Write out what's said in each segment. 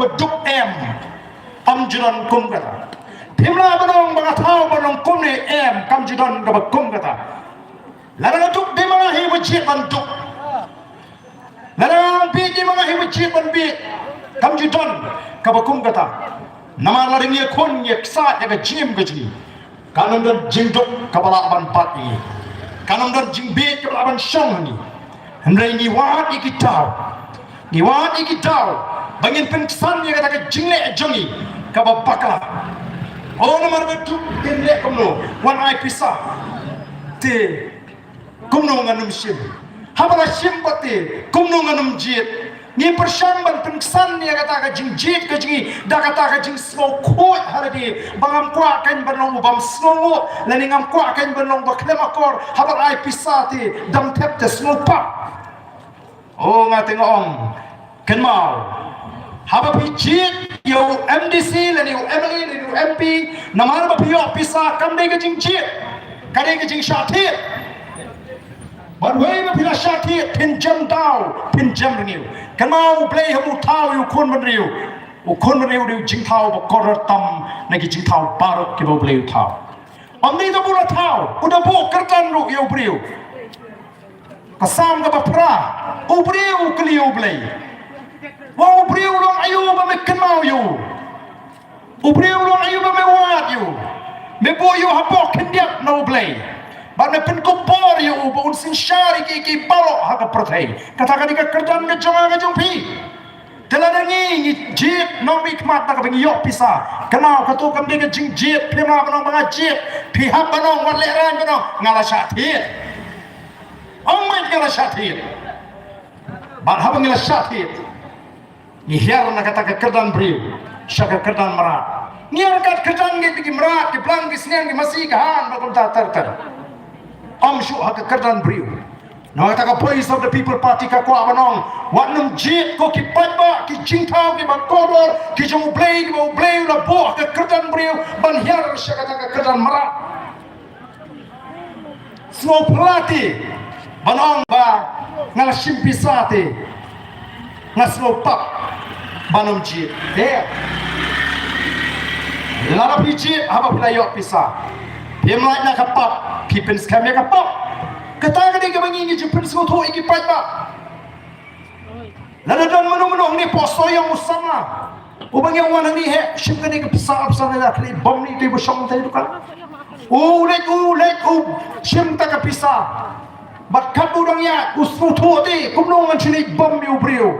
beduk judan kum kata Pimla banong mga tao banong kum ni kam judan kum kata Larang duk di mga hiwajit banduk Larang bi di mga hiwajit banduk kam judan kum kata Nama laring ye kon ye ksa ye jim gaji Kanam dan jingduk kabala ban pati Kanam dan jingbit kabala ban syang ni Hendrai ni wat ikitaw bangin pensan ye kata jingle jongi kabapakla Oh namar betu tinle kumno wan ai pisa te kumno nganum sim habala sim pati kumno nganum jit ni persamban pensan ye kata jingjit ka jingi da kata ka jing smo khot haradi bangam kwa kan banong bam snongo laningam kwa kan banong baklemakor habala ai pisa te dam tep te smo pa Oh ngate ngong kenmal haba pijit yo MDC lan yo MLA lan yo MP namar ba piyo pisa kamde ke jingjit kade ke jing shatit but way ba pila shatit pinjam renew kenmal play hamu tau yo kon ban riu riu jing tau ba koror tam na ki jing tau barok ke ba play tau amni do bula tau udah bo kertan ru yo priu kasam ka bapra ubriu kliu blay wa ubriu long ayu ba me kenau yu ubriu long ayu ba me wat yu me bo yu habok kendiak no blay ba me pen kupor yu ba un sin shari ki balo ha ka prothai kata ka dika kerjan me jonga ka jongpi telanangi ni jit no mikmat ta ka bing yo pisa kenau ka tu kam dika jing jit pima ba no ba jit pi hab ba no wat le ran ba no ngala shatit Omai ngala shatit Bat haba ngala shatit Ni hiar na kata ka kerdan briu Syaka kerdan merat Ni arkat kerdan ni bigi merat Ki pelang ki senian ki masih kahan Bakun tak ter Om syuk haka kerdan briu Na kata ka voice of the people party ka kuat banong Wat nung jit ko ki Paidbah Ki jingtau ki bakodor Ki jong ublay ki ba ublay Ula buah ka kerdan briu Ban hiar syaka kata ka kerdan merat Semua pelatih Banong ba ngala simpisate ngaslo pap banom jit lara pijit haba playo pisa pemlai na kapap pipen scam ya kapap kata ka diga bangingi jipin soto iki Paidbah lala dan menung ni Sohiong usama ubang yang wana ni he shimka ni pisa na kli bom ni tibo shong tayo kan ulet shimta ka pisa Bat kat udang ya usfu tuati kumno ngan chini bom mi ubriu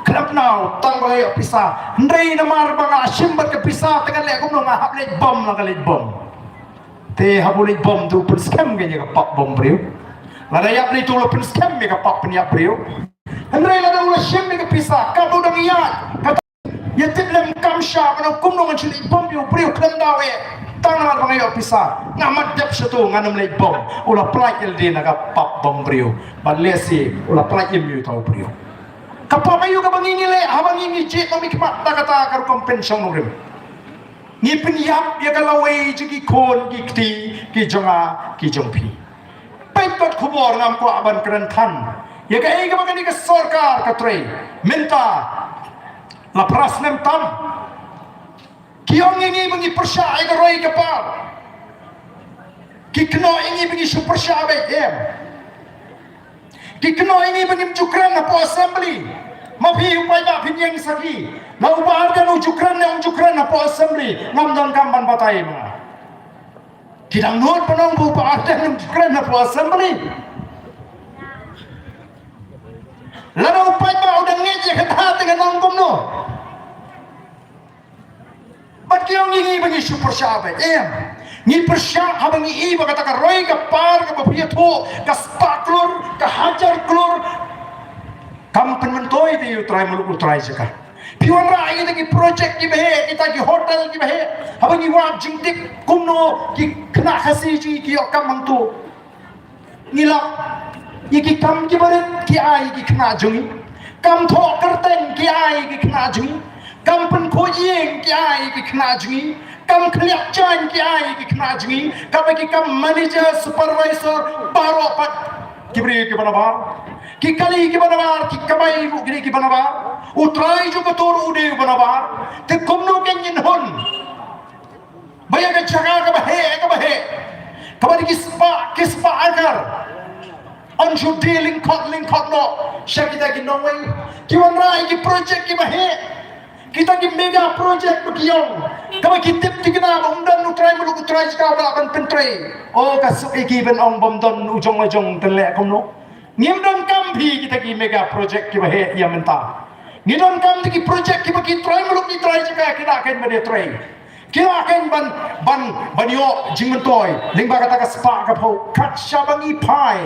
kelap nau tanggal ya pisa ndrei namar banga simbat ke pisa tekan le kumno nga hap le bom la kali bom te habuli bom tu pun scam ge ka pap bom briu la da yap ni tu lo pun scam me ka pap ni briu ndrei la da ulah sim me ke pisa kat udang ya kata ya tiblem kamsha kana kumno ngan chini bom mi ubriu kelap nau ya tangan bang ayo pisa ngamat dep satu nganam lay bom ulah plak el din naga pap bom brio balesi ulah plak em yu tau brio kapap ayu ka bangingi le habang ingi je no mikmat ta kata kar kompensyon no rim ni penyap ya kalawai jigi kon gikti ki jonga ki jongpi Paidbah kubor ngam ko aban kerentan ya ka ei ka bagani ka sarkar ka tre minta la pras nem tam Kiong ingi bengi persya ai roi kapal ki kno ingi bengi super sya be ki kno ingi bengi jukran na po assembly ma phi Paidbah phinyeng saki na ubahar kan jukran na po assembly ngam don kam ban batai ma kidang not panong bu pa dan jukran na po assembly lalu Paidbah udah ngeje kata dengan nangkum no Bat kiyong ingi bagi super syabe ni persyak habangi iba kata ka roy ka par ka bapiato ka spaklor ka hajar klor kampen mentoy di utray muluk utray jaka piwan ra ini ki project ki behe kita ki hotel ki behe habangi wa jingdik kumno ki kena khasi ji ki okam mangtu ngilap iki kam ki baret ki ai ki kena jungi kam tho kerten ki ai ki kena jungi kam pen ko yeng ki ai ki kena jungi kam khliak chan ki ai ki kena jungi kam ki kam manager supervisor baro pat ki bri ki bana bar kikali ki banabar kikamai bu gini ki banabar utrai ju betul ude banabar te kumno kenyin hon bayar ke jaga ke bahe kabadi kispa agar anju dealing kot no syakita ki nongway ki wanrai ki project ki bahe kita ki mega project begiong kama kitip tikna umdan utrai mulu utrai ska ban pentrai oh kasuk iki ben ong bom don ujong telek kumno ngimdon kam bhi kita ki mega project ki bahe ya menta ngidon kam ki project ki bagi try mulu ki try ska kita akan bade try kita akan ban yo jingmentoy lingba kata ka spa ka phau khat shabangi phai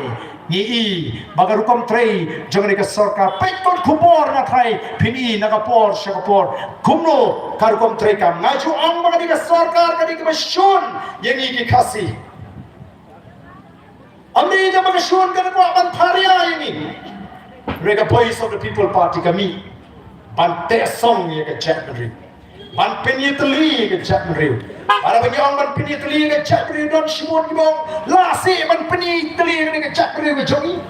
ni bagarukom tray jangan ka sarkar pektor khupor na thai phini na ka por shakapor khumno karukom tray kam ngaju ang bagadi ka sarkar kadi ka shun yengi ki khasi amri jab ka shun ka ko aban tharia ini rega voice of the people party kami ban te song ye ka chatri ban penyetli ke chatri para banyong ban penyetli ke chatri don simon gibong lasi ban penyetli ke chatri ke jongi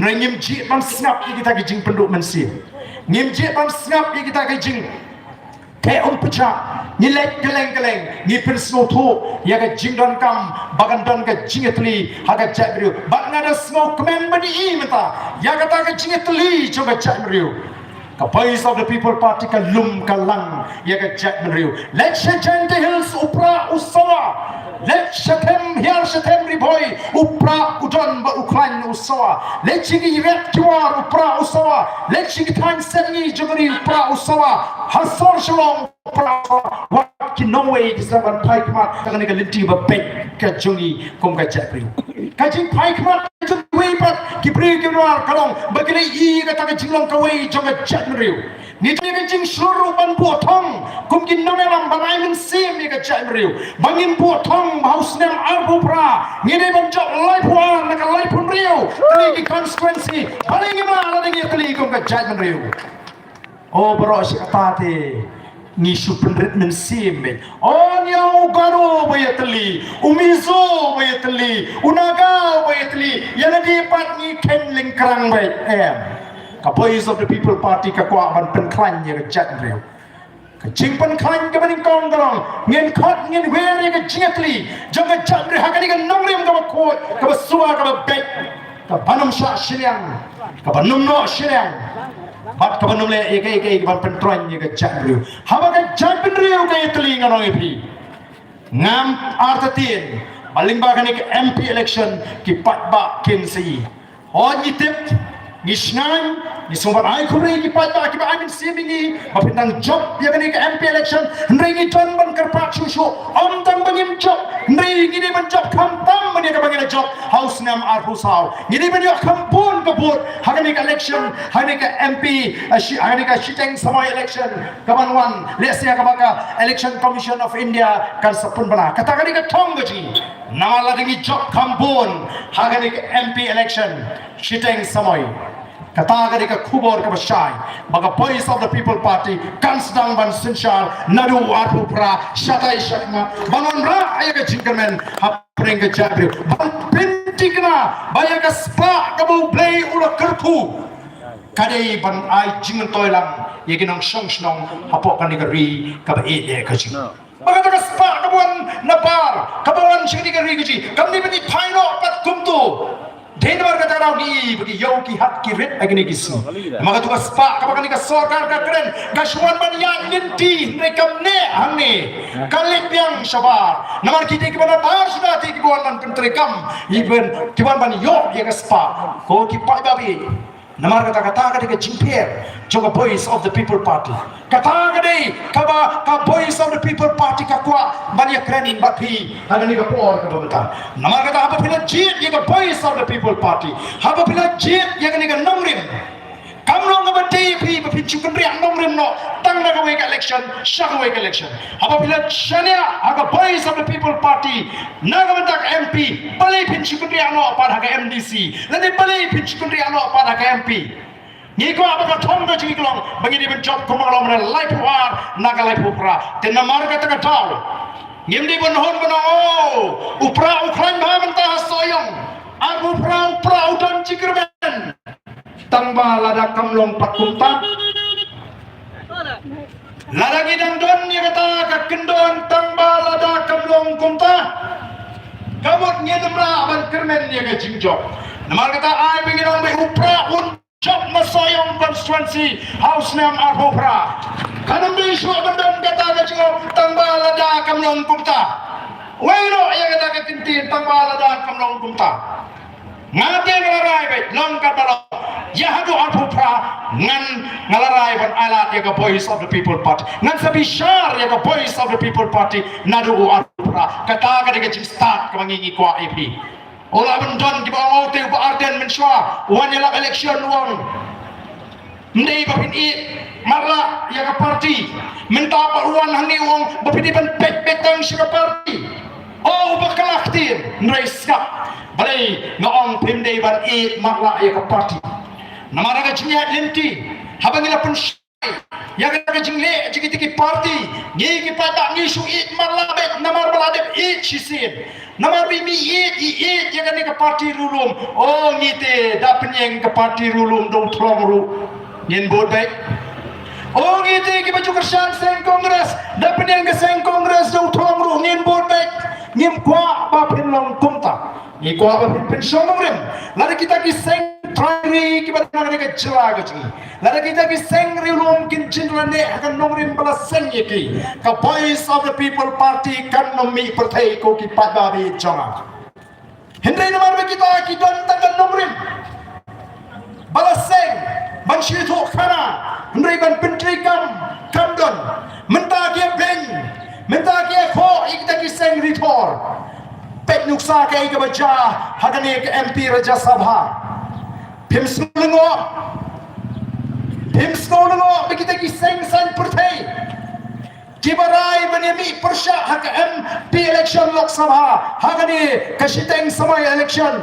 nangim ji ban snap kita ke jing penduk mensi ngim ji ban snap kita ke jing te pecha ni lek geleng ni persno thu ya ke jing don kam bagan don ke jingetli ha ke chatri ban ngada smoke men bani i mata ya kata ke jingetli jo ke chatri ka voice of the people party ka lum ka lang ya ka jack menriu let shajante hills upra usawa let shatem hiar shatem riboy upra udon ba uklan usawa let chigi ret kiwar upra usawa let chigi tang sengi jogari upra usawa hasor shalom upra usawa what can no way disaban paikmat tangan ka linti ba pek ka jungi kom ka jack riu ka jing paikmat wei pat ki pri ki luar kalong bagini i ka ta jinglong ka wei jong ka chat mriu ni te ka jing shuru ban bu thong kum kin name lam bangai min sim ni ka chat mriu bangin bu thong haus nem arbu pra ni ne ban jok lai puan na ka lai pun riu tali ki constituency paling ma la ni tali kum ka chat mriu oh bro si kata te ni supendret men simen on yang garu bayatli umizo bayatli unaga bayatli yana di pat ni ken lingkrang bay ka voice of the people party ka kwa ban pen klan ya chat reu ka jing pen klan ka ban kong galong ngin khot ngin were ka jingatli jong ka chat re ha ka ni ka nongrim ka ko ka suwa ka bet ka banam sha shiriang ka banum no shiriang bat ka banum le ek ban pentroin ye ka chakriu haba ka chakriu ka itli ngano ipi ngam artatin baling ba kan ke MP election ki Paidbah kinsi on yitip Nisnan, nisumbat ay kumri ki Paidbah ki ba amin simingi mapindang job ya kan ke MP election nringi ton ban kerpak susu om tang bangim job nringi ni ban job kampam ban ka bangina job house nam arhusau ngini ban yo kampun kabut hagan ke election hagan ke MP hagan ke shiteng samai election kaban wan lesya ka baka election commission of India kan sapun bana kata kan ke thong gaji namala dingi job kampun hagan ke MP election shiteng samai kata gari ka khubor ka basai baga voice of the people party kan sedang ban sinshar nadu arpu pra shatai shakna banon ra ayaga jinkermen hapreng ka jabri ban pintikna bayaga spa ka bu play ula kerku kadai ban ai jingan toilang yeginong song hapok kan digari ka ba e ka jing baga ka spa ka buan napar ka buan sing digari ji kamni bani thaino pat kumtu Denbar kata rau ni bagi yau ki hat ki rit agni kisu maka tu spa ka bakani ka sarkar ka keren ka shwan ban yang ninti rekam ne hamne kalip yang sabar namar kiti ki bana bar sudah ti ki buan ban pentrekam even ki ban yo ya ka spa ko ki Paidbah bi namar kata ka jingper joka voice of the people party kata ka voice of the people party ka kwa banyak keren bapi ada ni ka por ka bata namar kata apa pila jit ya ka voice of the people party apa pila jit ya ni ka nomrim kamlo ka bati pi bapi chukan riang nomrim no tang na ka we election shaka we election apa pila chania aga voice of the people party na ka bata MP bali pin chukan riang no pa ka MDC lani bali pin chukan riang no pa ka MP ni ko apa ka thong ka jiglong bagi di ben job ko malom na life war na ka life upra te na mar ka ta ka taw ngim di bon hon bono upra ukran ba man ta soyong ang upra udan jikir tangba lada kamlong patkumta lada gidang don ni kata kakendon tangba lada kamlong kumta kamut ngedemra ban kermen ni ke jingjok namar kata ai bingin be upra un job Sohiong Constituency house nam arhopra kanam bi shu bandon kata ke jingjok tangba lada kamlong kumta wairo ya kata ke tintin tangba lada kamlong kumta ngate ngalarai be long katalo yahadu arhopra ngan ngalarai ban alat ya ke voice of the people party ngan sabi shar ya ke voice of the people party nadu arhopra kata ke jingjok start ke mangingi kwa ip ola bendon di bawah hotel bu Ardent mensua wan elak election wong ndai bapin I marla ya ke parti minta wan hani wong bapin ban pek betang sira parti oh bakalaktir ndai skap balai ngaong pimdei ban I marla ya ke parti namara ke jinya lenti habangila pun ya ke jingle jiki parti ngi ki pada ngi su I marla bet namar balade I chisin namar bimi I ya ke parti rulum oh ngite dapnyeng ke parti rulum dong thlongru nyen bod baik oh ngite ki baju kersan seng kongres dapnyeng ke seng kongres dong thlongru nyen bod baik ngim kwa ba pinlong kumta ni kwa ba pin somongrim lada kita ki seng trai ki badana ke jela ke lada kita ki seng rilum kin jinlane akan nongrim bala seng yeki ka voice of the people party kan nomi perthai ko ki Paidbah bi jonga hindai namar kita ki don tangan nongrim bala seng ban shitho khana hindai ban pentri kam don menta ke beng menta ke kho ikta ki seng ritor pet nuksa ke ke baca hadane ke MP Raja Sabha Pimsngo begitu ki seng san perthai kibarai benemi persya hak MP election Lok Sabha hagani ke shiteng samai election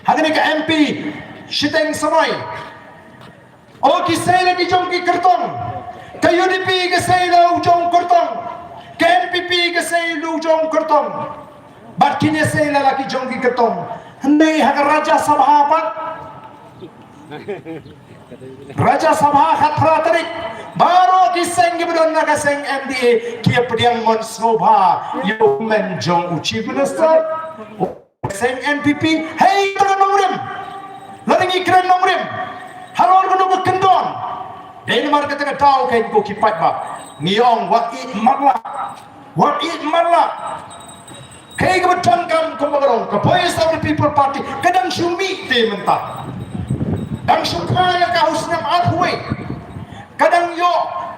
hagani ke MP shiteng samai oh ki sela ki jong ki kertong ke UDP ke sela ujong kertong ke NPP ke sela ujong kertong bat kini sela laki jong ki kertong hendai hak Raja Sabha pat Raja Sabha khatra tarik baru kiseng gibdon naga seng MDA kia pediang mon sobha yo men jong chief minister seng NPP hey tangan nongrim laringi keren nongrim halon kuno bekendon dai mar kata tau kai ko ki Paidbah niong wat it marla kai ke betangkan ko magarong ka voice of the people party kadang sumi te mentah dan sukaya ka husnam arhuwe kadang yo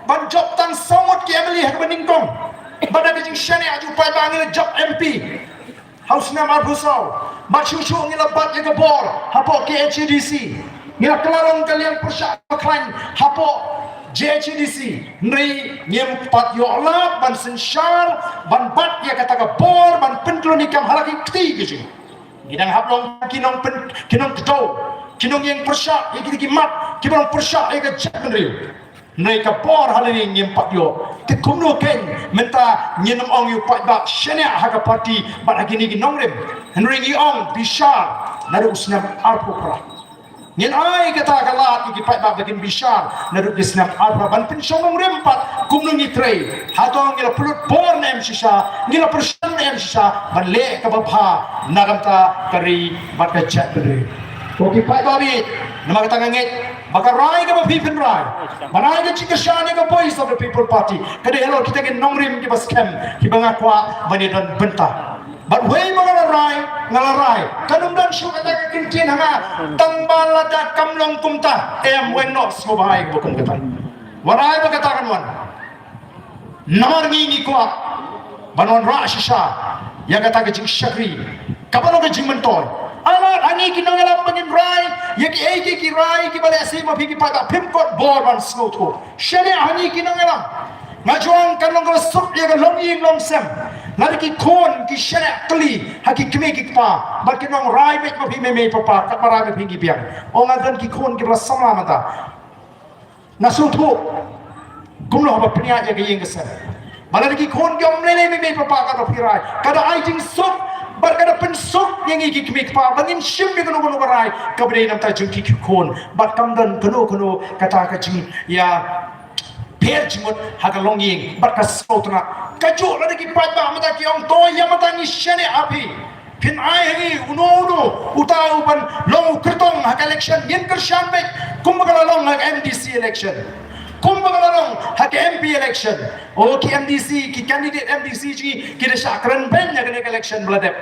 banjop tang somot ki amli hak beningkong bada ke jing shane aju Paidbah ngil job MP husnam arhusau machuchu ngila bat ye bor hapo ke HDC ngila kelalong kalian persyak klan hapo JHDC nri ngem pat yo Allah ban sensyar ban bat ye kata ka bor ban pentloni kam halaki kti ke gidang haplong kinong kedo kinong yang persyak ye ki mat ki bang persyak ye ka jatri nai ka bor halani ngem pat yo ti kumno ken menta nyenom ong yu Paidbah shania ha ka parti bat agini ki nongrem nri ngi ong bishar nadu usnam arpukra nyen ai kata kalat ki Paidbah bagin bishar nadu isnam arpa ban pin somong rempat kumno ngi trei hatong ngila pulut bor nem sisa ngila persen nem sisa ban le ka babha nagamta kari bat ka jatri ko ki Paidbah bi nama kata ngit maka rai ka bapipin rai manai ka chikashane ka voice of the people party kade hello kita ke nongrim ki baskem ki bangakwa bani don benta but way ngalarai kanum dan syu kata ka kintin hanga tangbala da kamlong kumta em wenno sobhai bukum kata warai ba kata kanwan namar ngi ko banon ra shisha ya kata ka jing shakri kabano ka jing mentoy alat ani kinangalam bangin rai yaki eki ki rai ki bale asima phiki pada phimkot bor ban snotho shane ani kinangalam ngajuang kanong ko sup ya long ying long sem lari ki kon ki shane kli haki kme ki pa ba kinong rai bet ma phi me papa kapara me phingi piang onga dan ki kon ki bla sama mata nasutho kumno ba pnya ya ki ying sem balari ki kon gyom le me papa ka to phirai kada ai jing sup Barkada pensuk yang iki kemik pa bangin sim ni kono kono karai kabri nam ta jung ki khon bat kamdan kono kata ka jing ya per jimut haga longing bat ka sautna kaju la ki Paidbah mata ki ong to ya mata ni shane api pin ai hangi uno utau ban long kertong haga election yen kershan be kumbagala long haga MDC election kumbagala long haga MP election o ki MDC ki candidate MDC ji ki de sakran ben haga election bladep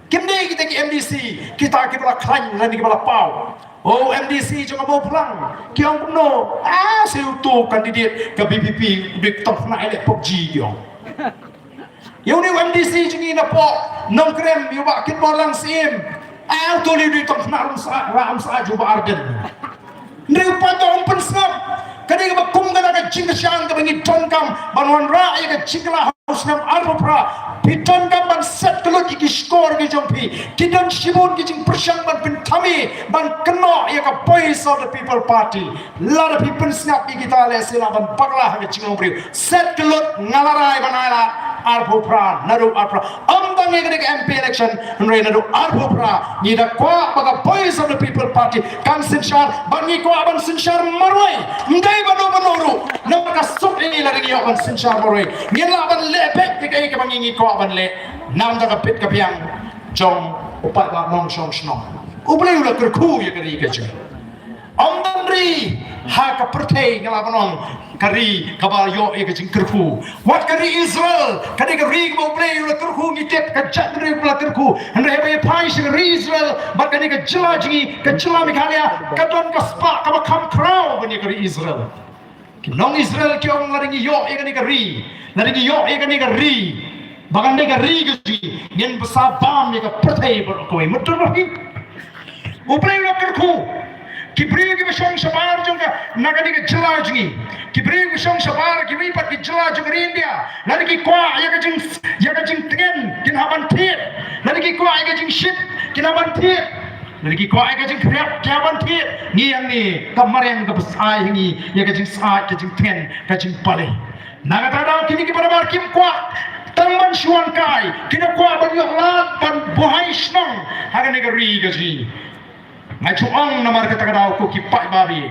kimne kita ki MDC kita ki bala klan lan ki bala pau oh MDC jangan bawa pulang ki ang no saya tu candidate ke BPP dik tong na elek PUBG yo yo ni MDC jingi na po nong krem yo ba kit bolang sim tu li dik tong na ram sa ju ba Ardent ni pa to open snap kadi ka kum ka ka jing syang ka bangi ton kam banwan ra ya ka jingla haus nam arpra piton kam ban set kelot iki score ke jompi kidan shibun ki jing persyang ban pin kami ban keno ya ka voice of the people party lot of people snap kita le sila ban pakla ka jing bri set kelot ngalarai banala arpra naru arpra amdang ya ka MP election nre naru arpra ni da kwa baga voice of the people party kan sinshar bangi kwa ban sinshar marwai ngai bano namaka sup ini lari ngi ban sinshar marwai ngela ban lepek ke ke bangi ko ban le nam da pit ka piang jong upat ba nong song sno uble ula kerku ya kari ke je amdandri ha ka perthei ngala banong kari kabal yo e ke jing kerku wat kari Israel kari ka ri mo uble ula kerku ngi tep ka jatri ula kerku andre be pai shi Israel ba kani ka jilaji ka jilami khalia ka don ka spa ka kam crow bani kari Israel nong Israel ki ong lari ngi yo e kani ka ri lari ngi yo e kani ka ri bagande ka ri gi ngen basa bam ye ka perthei ber ko mutur rohi uble ula kerku kibri ki bashong sabar jonga nagani ki jila jungi kibri ki bashong sabar ki wipat ki jila junga India lari ki kwa ya ka jing ten kin haban thiet lari ki kwa ya ka jing ship kin haban thiet lari ki kwa ya ka jing krap ki haban thiet ni yang ni kamareng ka basai hingi ya ka jing sa ka jing ten ka jing pale nagata daw kini ki barabar kim kwa tangman shuan kai kina kwa ban yo lat ban bohai snong haga ne ka ri ka ji mai chuang namar ka takadaw ko ki Paidbah bi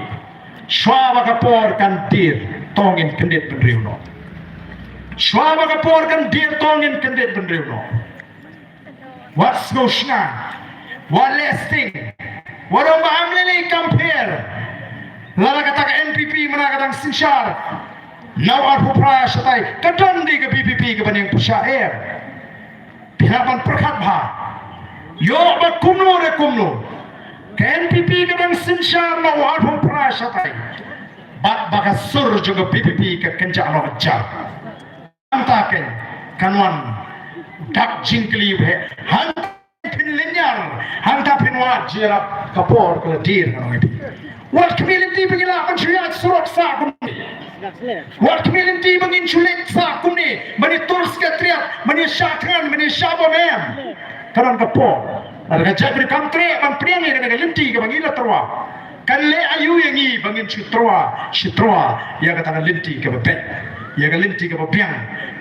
shwaba ka por kan tir tongin kendet pendriu no shwaba ka por kan tir tongin kendet pendriu no what's no shna what lasting what am amlele compare lala kata ka NPP mana kadang sinshar now arpu pra shatai kadang di ka BPP ka baning pusyair pinapan perkhat bha yo ba kumno re kumno NPP kadang sinshar na warpo prashatai bat baka sur juga BPP ke kenca no ajar antaken kanwan dak jingkli he han pin linyar han ta pin wa jira kapor ke dir no ngi wat community bangila kan syariat surat sa kumni wat community bangin sulit sa kumni mani turs ke triat mani syakran mani syabamem karan kapor ada jabri kamtre ban priang ni dengan linti ke bangila terwa kan le ayu yang ni bangin citroa ya kata linti ke bebek ya ke linti ke bebiang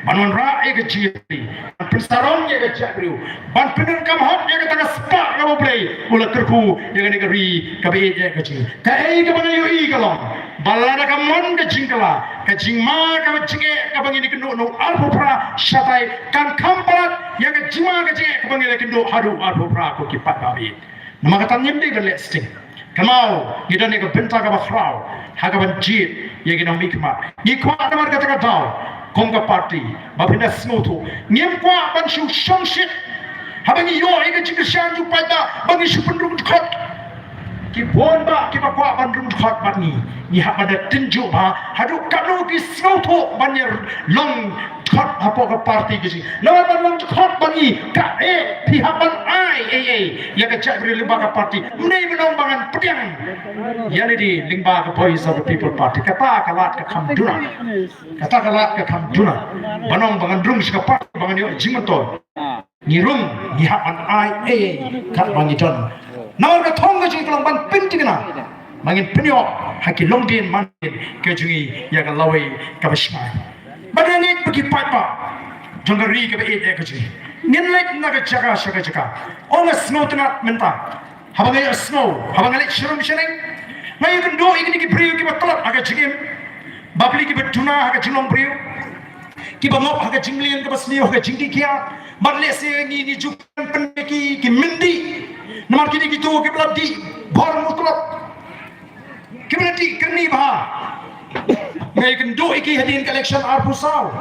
banon ra e ke jiri pensaron ya ke jabri ban pener kam hot ya kata spa ke boblei ula kerku ya ke negeri ke be ya ke jiri kai ke bangayu i kalong balada kamon ke jingkala ke jingma ke jinge ke bangini ke no alpra shatai kan kampalat yang ke jima ke jinge ke bangile ke no hadu alpra ko ki Paidbah bi nama kata nyemde ke lesting kamau kita ni ke benta ke bakhrau haga banjit ya ke no mikma ni kwa namar kata kata kongka party bapinda snoto nyem kwa ban shu shongshit habangi yo e ke jinge shan ju Paidbah bangi shu pendrum khot ki bonba ki bakwa bandrum khot bani ni ha pada tinju ba hadu kanu ki snoto banyer long khot apo ka party ki lawan ban long khot bani ka e pi ha ban ai ya ka chakri limba ka party nei menong bangan pediang ya di limba ka voice of the people party kata kalat ka kham duna banong bangan drum ska party bangan yo jimato ni rum ni ha ban ai kat bangi ton nawar ka thong ka jing ban pintingna mangin penyo haki longdin mangin ke jungi ya ka lawai ka bashma badani bagi Paidbah jongari ka be ke jungi nginlek naga jaga. Onga snow tena menta. Habangai snow, habangai shirum shiring. Ngai kan do igni ki brio ki batolak aga jigim. Babli ki betuna aga jilong brio. Ki bangop aga jinglian ka basli aga jingdi kia. Badle se ni jukan peneki ki mindi. Namar kini ki tu ki bladi bor mutlak. Ki bladi kerni bah. Ngai kan do iki hadin election arbusal.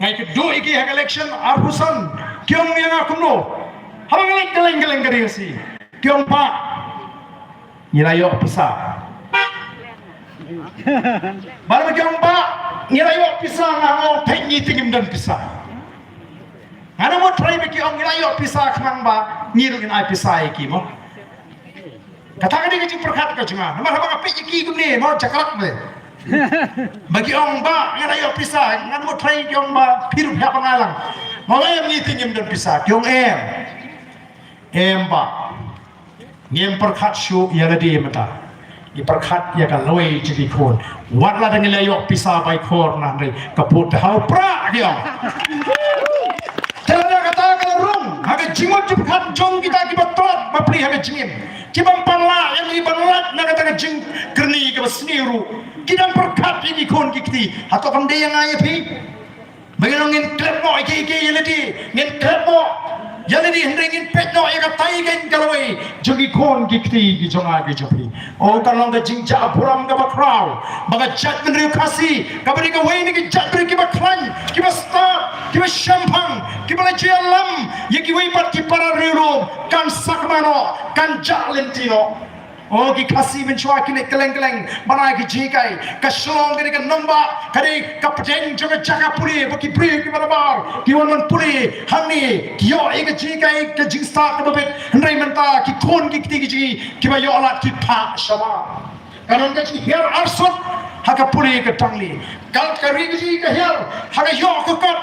Ngai kan do iki election arbusan. Kyong yang aku no. Habangai keleng kari si. Kyong pa. Nirayo pisa. Baru kyong pa nirayo pisa ngamo pengi tingim dan pisa. Ana mo try be kyong nirayo pisa khnang ba nirugin ai pisa iki mo. Kata kani ke perkhat ka junga. Namar haba pe iki gumne mo chakrak me. Bagi ong ba nirayo pisa ngan mo try kyong ba piru ha pangalang. Mo em ni tingim dan pisa kyong em ba. Ngem perkhat syu ya ladi mata. I perkhat ya kan loi jadi kon. Wat la dang layok pisa bai kor na dai kaput hau pra dia. Tera kata kala rung haga jimot perkhat jong kita ki batot bapri haga jingim. Ki bang panla yang i banlat na kata jing kerni ke basniru. Ki dang perkhat ini kon ki kiti atau kan dia yang ai pi. Bagaimana ngin klep mo iki ya ladi ngin klep mo jadi hendringin petno ega taigen kaloi jogi kon gikti gi jonga gi jopi o kalong ga jingja puram ga bakrau baga jat menri khasi kabari ga waini gi jat ki baklan ki basta ki shampang ki bala jalam ye ki wai pat ki para riru kan sakmano kan jalentino o ki khasi menchwa ki ne keleng bana ki jikai ka shlong ga nomba kari kapten joga jaga puri baki pri ki barabar ki won puri hamni ki yo ega jikai ka jingsta ka babet ndai menta ki kon ki ki ba yo alat ki pha shama kanon ka ji her arsot haka puri ka tangli kal kari ji ka her haka yo ko kat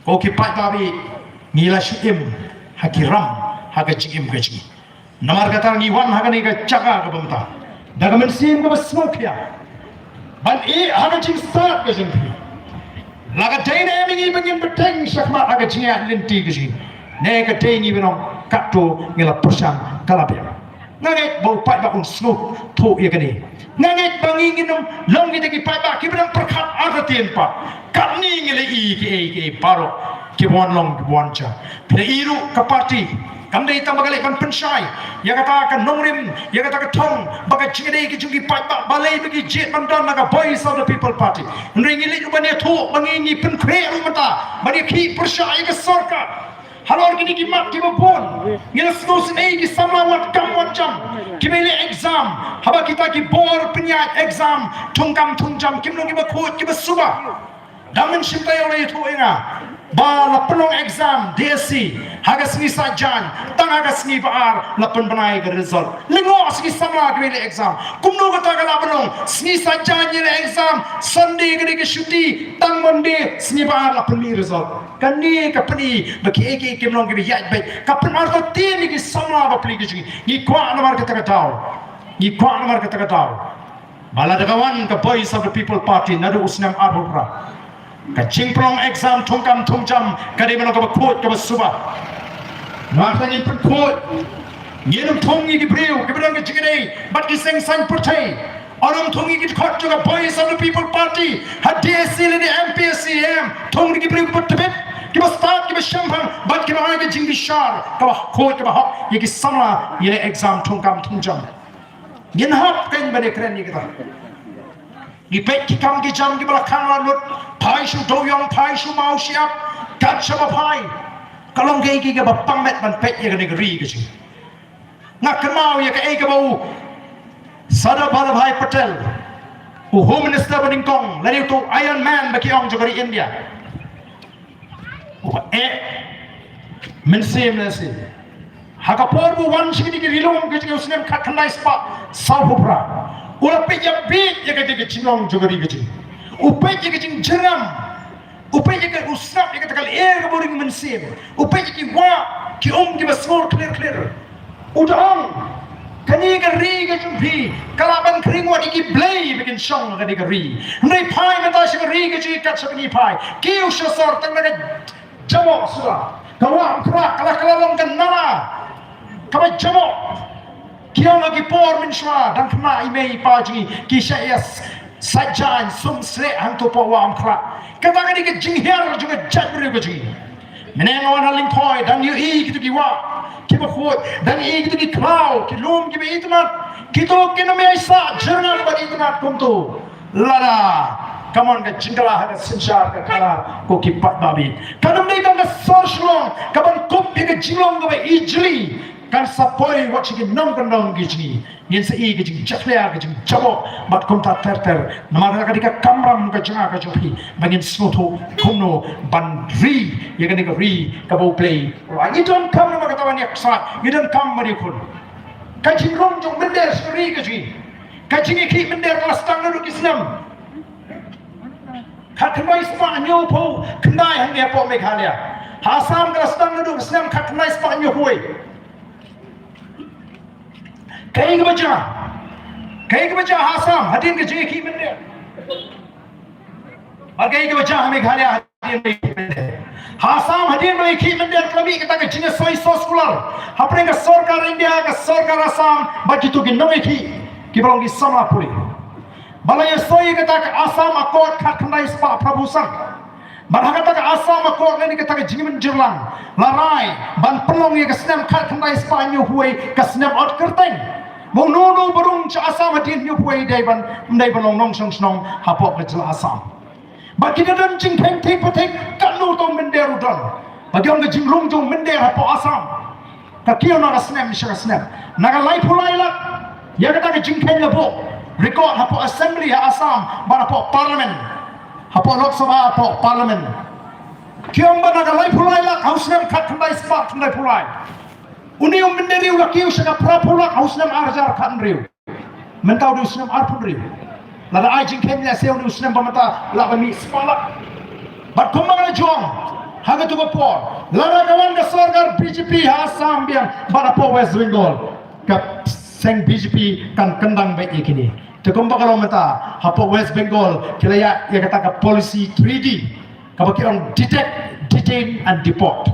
ko ki Paidbah bi ngila shim hakiram haka jigim ka ji namar kata ni wan haga ni ka chaka ka bamta daga men sim ka smoke ya ban haga jing start ka jing laga dayna mingi bangin beteng sakma haga jinga linti ka jing ne ka dayni binong kato ngila persang kalabya nganget bau Paidbah un smoke to ya kani nganget bangingin nom long kita ki Paidbah ki binong perkhat artien pa katni ngile ki paro ki bon long ki bon cha pina iru ka party Kandai tambagale ban pensyai ya kata akan nongrim ya kata ketong baga jingdei ki jungi Paidbah balai bagi jet mandan naga voice of the people party ringi li ubania thu mangingi penkre rumata bani ki persyai ke sarkar halor kini ki mat ki babon ngila snus nei ki samawat kam jam ki mele exam haba kita ki bor penyat exam tungkam tungjam kimno ki bakut ki basuba damen simpai oleh itu inga ba lapelong exam DSC haga sini sajan tang haga sini baar lapen benai ke result lingo sini sama ke exam kumno kata kala belong sini sajan ni exam Sunday ke syuti tang Monday sini baar lapen mi result kan ni kapani bagi eke kimlong ke yat baik kapan arto tin ni sama ba pli ke ni kwa namar kata kata bala dagawan ke voice of the people party nadu usnam arbukra kacing prong exam tungkam tungjam kadi mana kau kod kau suba masa ni kod nyenum tungi ki brio kebetulan kecik ini bat kiseng sang percaya orang tungi ki kod juga voice of the people party hadiah sila di MPSCM tungi ki brio kau tebet kita start kita shampang bat kita orang kecing di shar kau kod kau hak ye ki sama ye exam tungkam tungjam yen hak kan bade keren ni kita ipet ki kam ki jam ki belakang lalut pai shu doyong pai shu mau siap kat sama pai kalong gay ki ga bapang met ban pet ye ga negeri ke sing nak kemau ye ka ke bau Sardar Vallabhbhai Patel home minister Baningkong lari tu Iron Man bagi orang juga di India mensim nasi haka porbu wan sini ki rilong ke usnem kat kandai spa Southpra ulah pejak bit ya kata kecilong juga di kecil, upej ya kecil jeram, upej ya usap ya kata kali air boring mensim, upej ya wa ki ki basmol clear, udah kani kari kecumpi, kalaban kering wa iki blay bikin song kani kari, nai pai mata si kari kecil kat sakni pai, ki usah sor tang naga jamo sudah kawam kra kala kala long kan nana kawai jamo kiau lagi por minshwa dan kena imei paji kisah yes sajan sumsre hantu pawam kra kata ni ke jinghiar juga jadri beji menengawan haling koi dan yu i gitu kiwa kiba khot dan i gitu ki klau ki lum ki itmat kito kiname isa jernal ba itmat kumtu lada kaman ka jingkala hada sinshar ka kala ko ki Paidbah kanam nei kan ka sorslong kaban kop ki jinglong ba easily kan sapoi wat si nong kan nong gijni yen sa i gijing chakhlea gijing jabo bat kom ta ter namara ka dika kamram ka jinga ka jopi bangin snoto kumno ban ri ye kan ka ri ka bo play right you don't come ma ka tawan yak sa you don't come mari kun ka jingrong jong bender sri gijing ka jingi ki bender ka stang na islam khatmai spa nyo po khnai hang ya po Meghalaya hasam ka stang na islam khatmai spa nyo hoi Kaya ke baca Hasam hadin ke jeki benda. Bagai ke baca Meghalaya hadin benda. Hasam hadin ki benda kami kita ke jenis soy sekolah. Apne ke sarkar India ke sarkar Assam bagi tu ke nome ki balong ki sama puli. Balai soy kita ke Assam akor khatnai spa prabusan. Barang kata ke Assam akor ni kita ke jingin jirlang. Larai ban pelong ye ke senam khatnai spa nyu huai ke senam out kerteng. Mong nono barung cha Assam hadin nyu huai dai ban long nong song snong hapok ke jela Assam. Bagi dan jing peng te patek kanu to mender udan. Bagi orang jing rong jong mender hapok Assam. Ka kiyo na senam sha senam. Naga lai pulai la. Ya kata ke jing peng labo. Record hapok assembly ha Assam ban hapok parliament. Hapok Lok Sabha hapok parliament. Kiyo ba naga lai pulai la haus nem khat khandai spa khandai pulai. Uni menderi ulah kiu sega prapulak hausnam arjar kan riu. Mentau di usnam arpun riu. Lada ai jing kem ya seu di usnam pamata la bami spalak. Bat kumang na jong. Haga tu por. Lada kawan ke sarkar BJP Assam biang bana po West Bengal. Kap seng BJP kan kendang baik ikini. Tekumba kalau mata hapo West Bengal kilaya ya kata ka policy 3D. Kabakiran detect, detain and deport.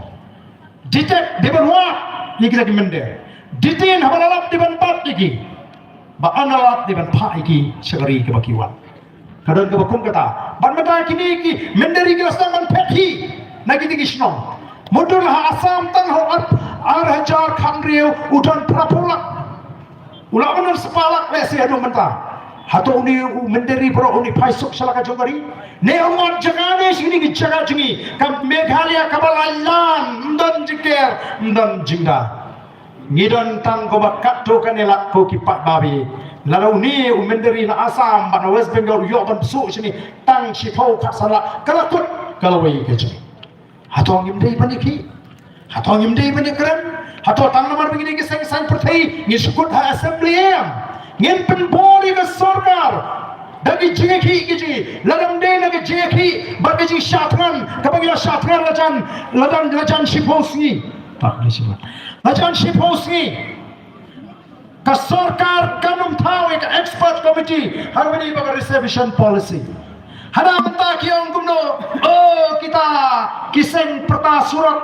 Detect deban wa ni lagi mende ditin habalap di ban pat lagi ba analap di ban pa iki segeri ke bakiwan kadon ke bakum kata ban mata kini ki menderi ke stang ban pethi nagi tigi snong modul ha Assam tan ho ar hajar khamriu udan prapulak ulaman sepalak le se adu menta hato uni menderi pro uni paisuk salaka jogari ne umat jagane sini ki jaga jingi kam Meghalaya kabalalan ndan jiker ndan jingda ngidon tang ko bakat to kanela ko ki Paidbah lalu ni menderi na Assam ban West Bengal yo ban su sini tang sipau khasala kalakut kalawai ke ji hato ngimdei paniki hato ngimdei panikran hato tang nomor begini ke sang sang pertai ni sukut ha assembly am ngin pen boli ke sarkar dagi jeki kiji ladam de nagi jeki bagi syatran kabagi syatran lajan siposi tak di sini lajan siposi ka sarkar kanum thawe ka expert committee harmoni baga reservation policy hada menta ki ong kumno kita kiseng perta surat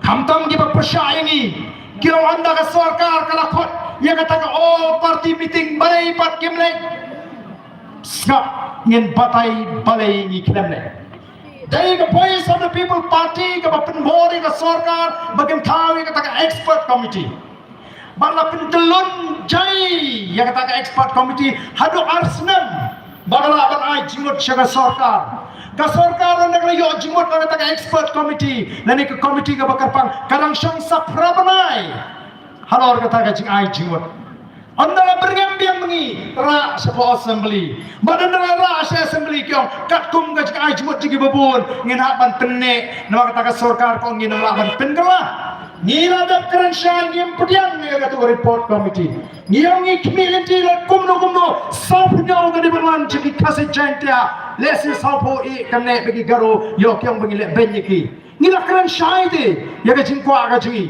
khamtam ki persyayani kilo anda ka sarkar kalakot yang kata party meeting balai pat kimlek skap ngin batai balai ni kimlek dari ke voice of the people party ke penbori ke sarkar bagim thawi kata expert committee bala pentelun jai yang kata expert committee hadu arsnam bagala ban ai jimut syaga sarkar ka sarkar nak yo jimut kata expert committee lani ke committee ke bakarpang karang syang saprabanai halor kata ka jing ai jingwat andala bergambiang mengi ra sepo assembly badandala ra assembly kyong katkum ka jing ai jingwat jigi babun ngin haban penne nama kata ka sarkar ko ngin laban penkala ngila dap keranshan ngim pedian ni kata report committee ngiyong community la kumno saupunyo ga diberlan jigi kase jantia lesi saupo I kanne bagi garo yo kyong bagi le benyiki ngila keranshan ite ya ka jingkwa ka jingi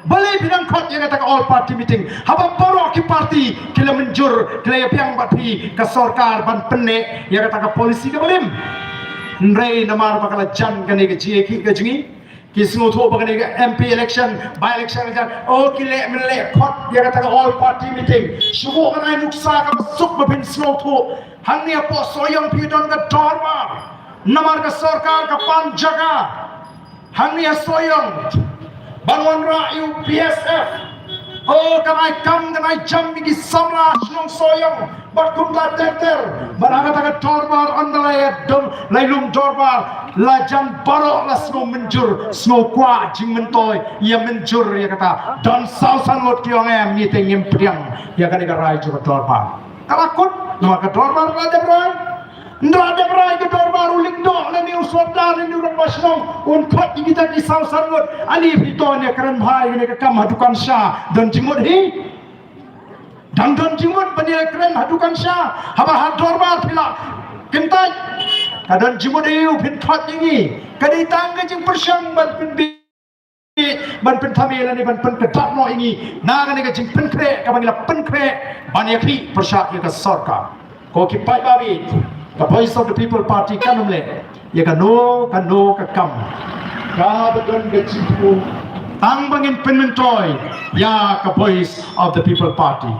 balai bidang kot yang kata all party meeting haba baru ki party kila menjur kila piang bati ke sarkar ban penne yang kata polisi ke balim nrei namar bakala jan kani ke ji ki ke jingi ki sngo tho bakani ke MP election by election jan oh ki le men le khot ya kata all party meeting subo kanai nuksa ka suk mapin sngo tho hangni apo soyong pidon ka dorma namar ka sarkar ka pan jaga hangni soyong bangun rayu PSF oh kanai kam kanai jam bigi samla snong soyong berkumla terter berangkat ke dorbar andalaya dom lailum dorbar lajan barok la sngo menjur sngo kwa jing mentoy ia menjur ya kata don sausan lot kiong em ni tengim priang ya kan rai juga dorbar kalakut nama ke dorbar Nada berai ke dorbar uling dok na ni uswadar ni urang basnong unkot kita di sausan lot ani fitonya keren bhai ni ke kam hadukan sha don jimut hi dan don jimut bani keren hadukan sha haba hat dorbar pila kentai kadon jimut hi upin thot ni kadi tang ke jing persang ban pin ban pen thamela ni ban pen kedat no ini naga ni ke jing pen kre ka bangila pen kre bani khi persat ke sarkar ko ki Paidbah the voice of the people party kanumle ya ka kam ka beton ke cipu tang bangin penmentoy ya ka voice of the people party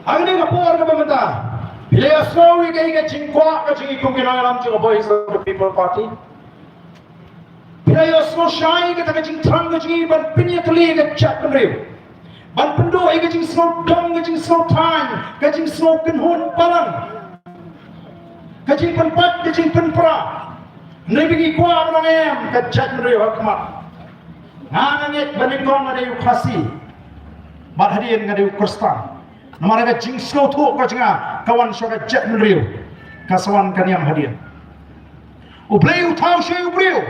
Agni kapor ka bamata Bila snowy kay chingkwa ka chingi kumginangalam ching voice of the people party Bila snow shy ka taga ching trang ka chingi ban pinyatli ka chat penriu ban pendo ka ching snow dong ka ching snow time ka ching snow kinhun palang ka ching penpat ka ching penpra nibigi kwa banangem ka chat penriu hakmat nganangit baningkong ada yu khasi bat hadian ada yu kristan namara ka jing snow tho ka jinga kawan shoka jet menriu kasawan kaniam hadian ubleu thau sheu ubleu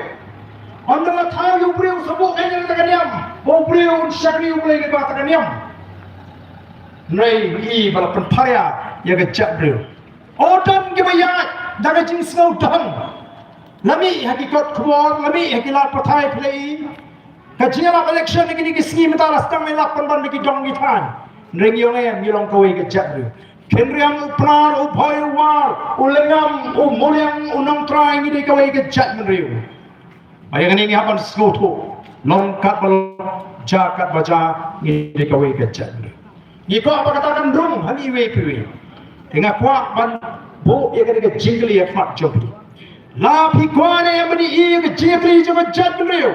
andala thau ubleu sabu engel ta kaniam ubleu shakri ubleu ke ba ta kaniam nei i bala pen parya ya ka jet breu odam ke bayat daga jing snow dang lami hakikat khwar lami hakilat pathai play ka jinga election ni ki ski mata rastang mai lak pan ki dong ki than Ring yung em yulong kawai ke jadru. Kenriam upnar upoy war ulengam umuliang unang try ni kawai ke jad menriu. Ayang ini hapan skoto longkat balong jakat baca ni kawai ke jadru. Ni ko apa katakan drum hal iwe piwe. Tengah kuat ban bo ia ke jingli ya mak jobi. La pi kuane yang meni ia ke jingli juga jad menriu.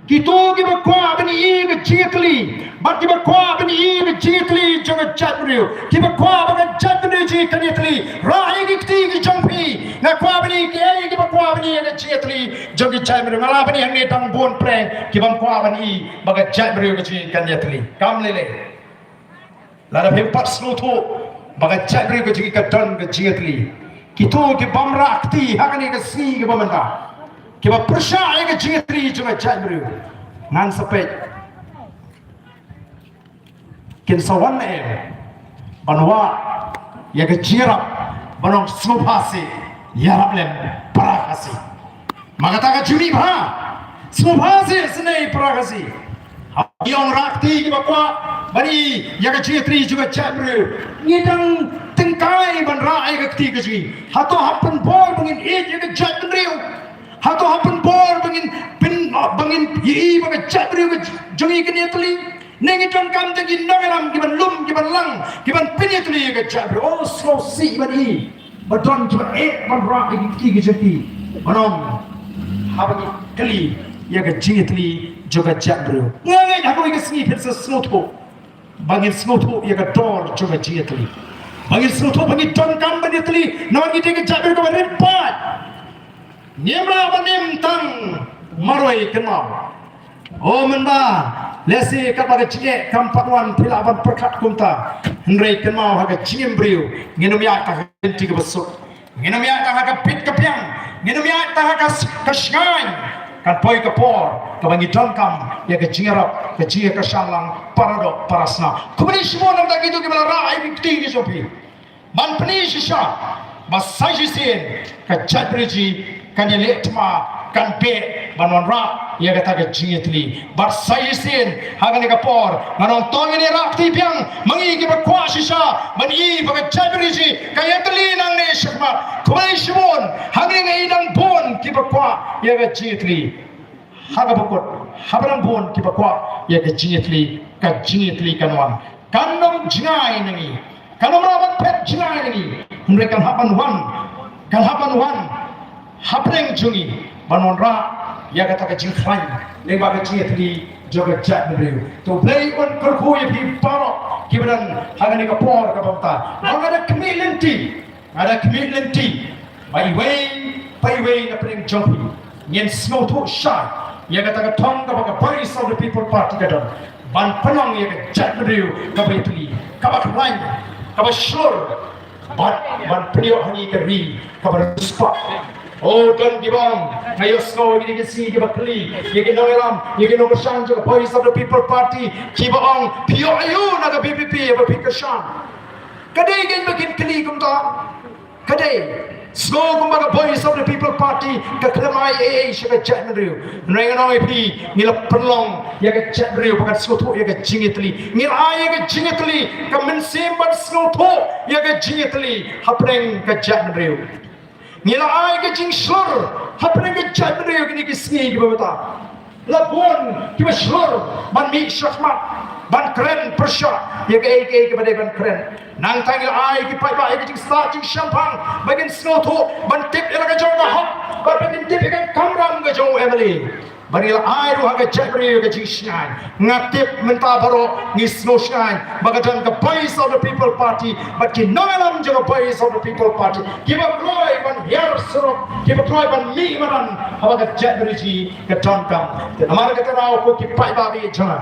Kita kita kuat bani ini jitli, bat kita kuat bani ini jitli jangan jatmriu. Kita kuat bani jatmriu jika jitli. Rahi kita jampi, nak kuat bani kita kuat bani ini jitli jangan jatmriu. Malah bani yang ni tang bon preng, kita kuat bani bagai jatmriu jika jitli. Kam lele. Lada hempat selutu bagai jatmriu jika dan jitli. Kita kita bamrakti, hakani kasi kita bamanda. Kita percaya ke jitri juga jadru ngan sepet kin sawan banwa ya ke jirap banong smupasi yarap lem parakasi magata ka juri bha smupasi senai parakasi yang rakti kita kwa bani ya ke jitri juga jadru ngidang tengkai ban rai ke ti ke ji hato hapen boy bangin ya ke jadru Hato hapen bor bangin yi baga jabri jongi kini tuli nengi ton kam jangi nangalam kiban lum kiban lang kiban pini tuli ga jabri oh slow si bani badon kiban ban ra ki jati banom habagi kali ya ga jitli juga jabri ngai hago ga sni persa snotho bangin snotho ya ga dor juga jitli bangin snotho bangin ton kam bani tuli nangi de ga jabri ko ban pat Nyemra banim tang maroi kenal. Oh menda lesi kapaga jinge kampatwan pilaban perkat kumta hendrei kenmau haga jingem briu nginum ya ta henti ke besuk nginum ya ta haga pit ke piang nginum ya ta haga kasngai kan poi ke por kabangi dongkam ya ke jingerap ke jinge ke shamlang paradok parasna kumani semua nam tak gitu ke bala rai bikti ke sopi man peni shisha basai shin ke chatriji kan ye letma kan be banon ra ia kata ke jingitli bar sai sin hagan ka por nganon tong ni rak ti piang mangi ke bakwa shisha mani ba chabriji kayatli nang ne shakma khoi shimon hagri ngai dang bon ki bakwa ia ka jingitli haga bakot habran bon ki bakwa ia ka jingitli kanwan kanom jingai nangi kanom rabat pet jingai nangi mereka kan haban wan habreng jungi banon ra ya kata ke jing khain le ba ke jingitli joga jat mriu to play on kurku ye pi paro kibaran hagani ka por ka bangta ada commitment bai wei na preng jompi nyen snow to shine ya kata ke thong ka ba Voice of the People Party ka don ban panong ye ke jat mriu ka bai tli ka ba khain ka ba sure ban prio hani ka ri ka ba spot oh don gibang ngayo snow gini si gibakli yegi noeram yegi no bersang juga Voice of the People Party kibaong pio ayu naga BBP apa pikashan kadai gen makin kli kumta kadai snow kumbaga Voice of the People Party ka klemai shaka chatmriu nrenganong ipi ngila perlong yaga chatmriu pakat snow to yaga jingitli ngila yaga jingitli ka mensim bat snow to yaga jingitli hapreng ka chatmriu nila ai ke jing slur hapne ke jadre ke ni ke sngi ke bata labon ke slur ban mi shakmat ban kren persha ye ke bade ban kren nang tangil ai ke Paidbah ke jing sta jing champagne bagen snow to ban tip ela ke jonga hop ban bagen tip ke kamram ke jong emily barila ai ru ha ke jadre ke jing shine ngatip menta baro ni snow shine bagadan ke Voice of the People Party but ki noelam jo Voice of the People Party kiba roy ban yar suro kiba roy ban mi manan hawa ke jadre ji ke tonkam amar ke tarao ko ki Paidbah be jana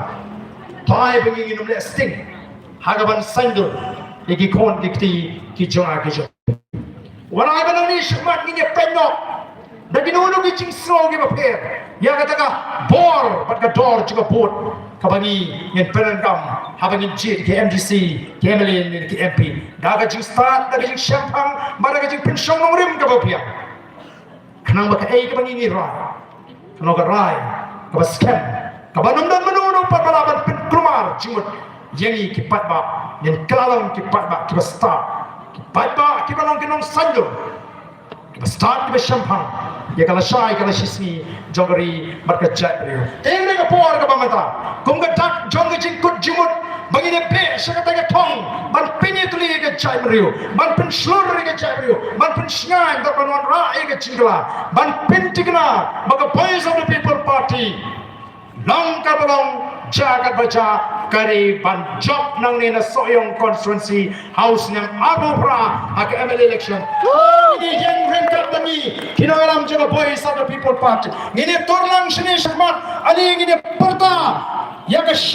tai bengi num le sting hagaban sandur iki kon dikti ki jonga ke jo wana ban ni shmat ni penno dagi nunu ki jing snow ki baper ya kata bor pat ka dor juga bot kabangi yen perangam habangin jit ke MDC ke MLN ke MP daga jing start daga jing champang maraga jing pensiong ngrim ka bapia kanang baka kabangi ni rai kanoga rai ka scam kabanum dan menunu pat balaban pen krumar jimut yengi ki Paidbah yen kalalong ki Paidbah ki start ki Paidbah ki balong kinong sanjo ki start ki champang ya kala shai kala shismi jongari berkejat beliau tengre ka por ka bamata kum ka tak jong jing kut jimut bagi ne be sakata ka thong ban pini tuli ka chai beliau ban pen slur ka chai beliau ban pen sngai ka ban wan ra ka chingla ban pen tikna baga Voice of the People Party long ka balong jagat baca kari ban job nang ni na Sohiong Constituency house nang Abu Pra hak ML election ini yang rengkat bani kinalam juga Voice of the People Party ini torlang sini shakmat ali ini perta yang